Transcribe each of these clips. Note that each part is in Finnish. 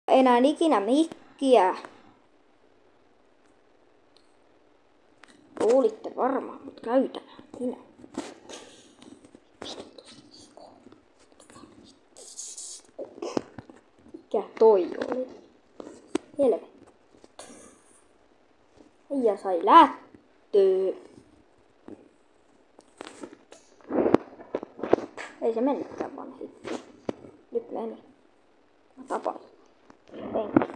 Enää ikinä mikkiä. Luulitte varmaan, mutta käytän minä. Mikä toi oli? Helvetti. Ja sai lättyä. Ei se mennytkään vaan sitten. Nyt meni. Mä tapasin. Enkä.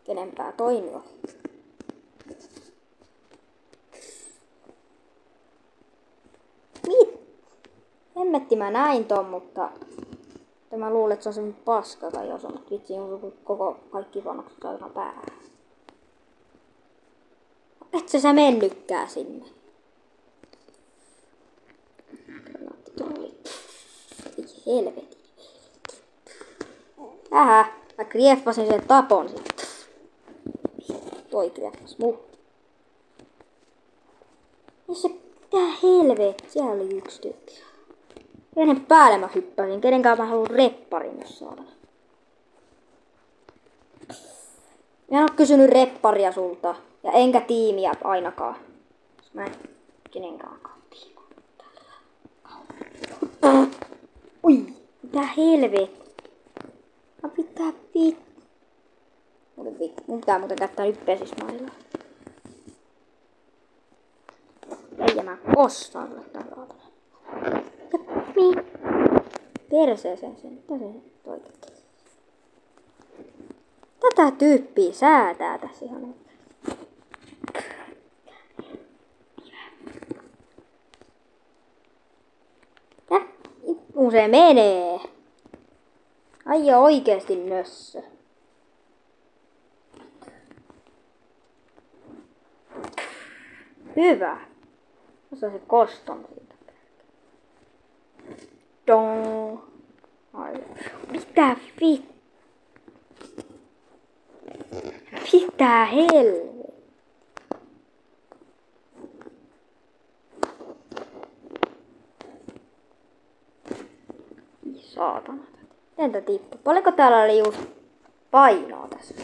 Kenenpää toi nyt on? Hemmetti mä näin ton, mutta mä luulen, että se on semmonen paska tai jos on vitsi, on koko kaikki panokset saadaan päähän. Et sä mennykkää sinne. Granaatti tuli. Ei helvetin. Mä krieffasin sen tapon sitten. Toi krieffas muu. Ja se, mitä helvetti, siellä oli yksi tyyppi. Kenen päälle mä hyppäsin? Kenenkään mä haluan repparin, jos saadaan. Mä en oo kysynyt repparia sulta. Ja enkä tiimiä ainakaan. Mä en kenenkään tiimiä. Ui, mitä helvetti. Mä pitää mun pitää muuten käyttää nyt pesismailla. Ei mä kostaan sulle tän raatana. Perseeseen sen. Mitä se oikein? Tätä tyyppiä säätää tässä ihan. Kun se menee. Ai oikeesti nössö. Hyvä. Osa se koston siitä. Dong. Ai. Mitä vittu? Mitä helvetti? Saatana. Entä tippu? Paljonko täällä oli just painoa tässä?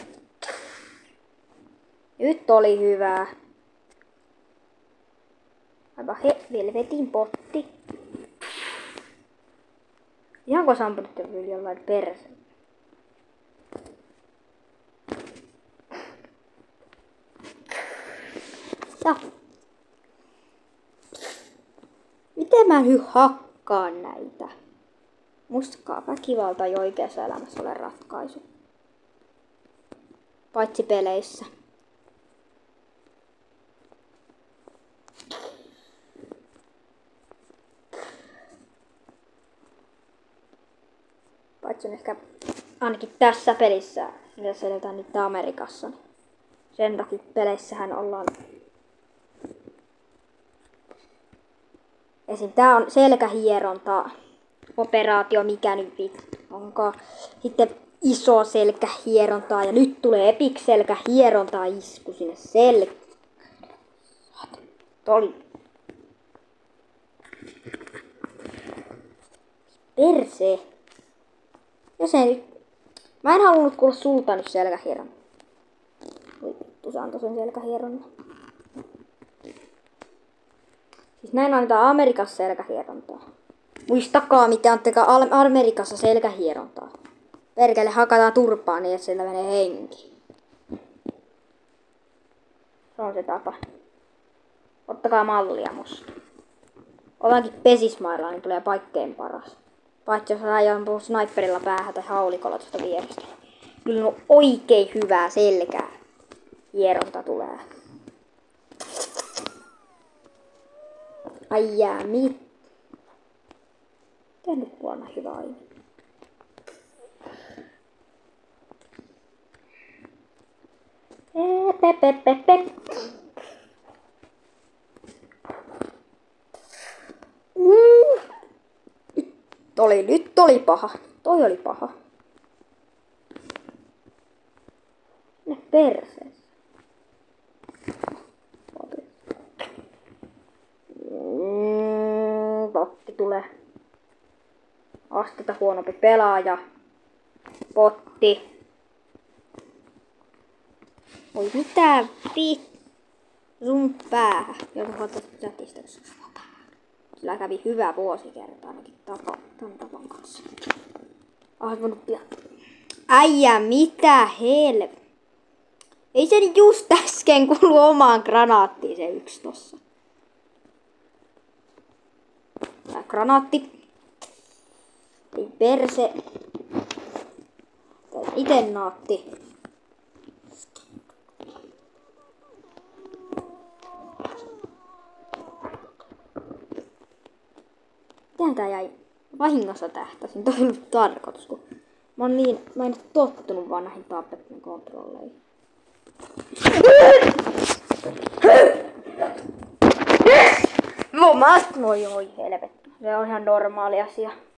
Nyt oli hyvä. Aivan helvetin potti. Ihanko sampunut yli jollain perse? Ja. Miten mä nyt hakkaan näitä? Mustakaan väkivalta ei oikeassa elämässä ole ratkaisu. Paitsi peleissä. Paitsi on ehkä ainakin tässä pelissä, mitä selitään nyt Amerikassa. Niin sen takia peleissähän ollaan. Esim. Tää on selkähieronta. Operaatio, mikä nyt onkaan. Sitten iso selkähierontaa ja nyt tulee epic selkähierontaa isku sinne Toli. Perse. Ja se nyt. Mä en halunnut kuulla sulta nyt selkähieron. Voi vittu, se antoi sen selkähieron. Siis näin annetaan Amerikassa selkähierontaa. Muistakaa, mitä antakaa Amerikassa selkähierontaa. Perkele hakataan turpaan niin, että sieltä menee henki. Se on se tapa. Ottakaa mallia musta. Otankin pesismailla, niin tulee kaikkein paras. Paitsi jos ajan sniperilla päähän tai haulikolla tuosta vierestä. Kyllä on oikein hyvää selkää. Hieronta tulee. Ai jää, mit? Tää nyt vuonna hyvä aina. Nyt oli paha. Toi oli paha. Ne perseessä. Rotti tulee. Astetta huonompi pelaaja. Potti. Oi mitä sun päähän. Joutu huolta chatista, jos on päähän. Sillä kävi hyvä vuosikerta ainakin ton tapan kanssa. Voinut pian. Äijä, mitä helvet. Ei se just äsken kuulu omaan granaattiin se yksi tossa. Tää granaatti. Ei perse. Tää ite naatti. Mitähän tää jäi? Vahingossa tähtäsin. Toi ei ollut tarkoitus, kun mä en tottunut vaan näihin tappettiin kontrolleihin. Voi helvetti. Se on ihan normaali asia.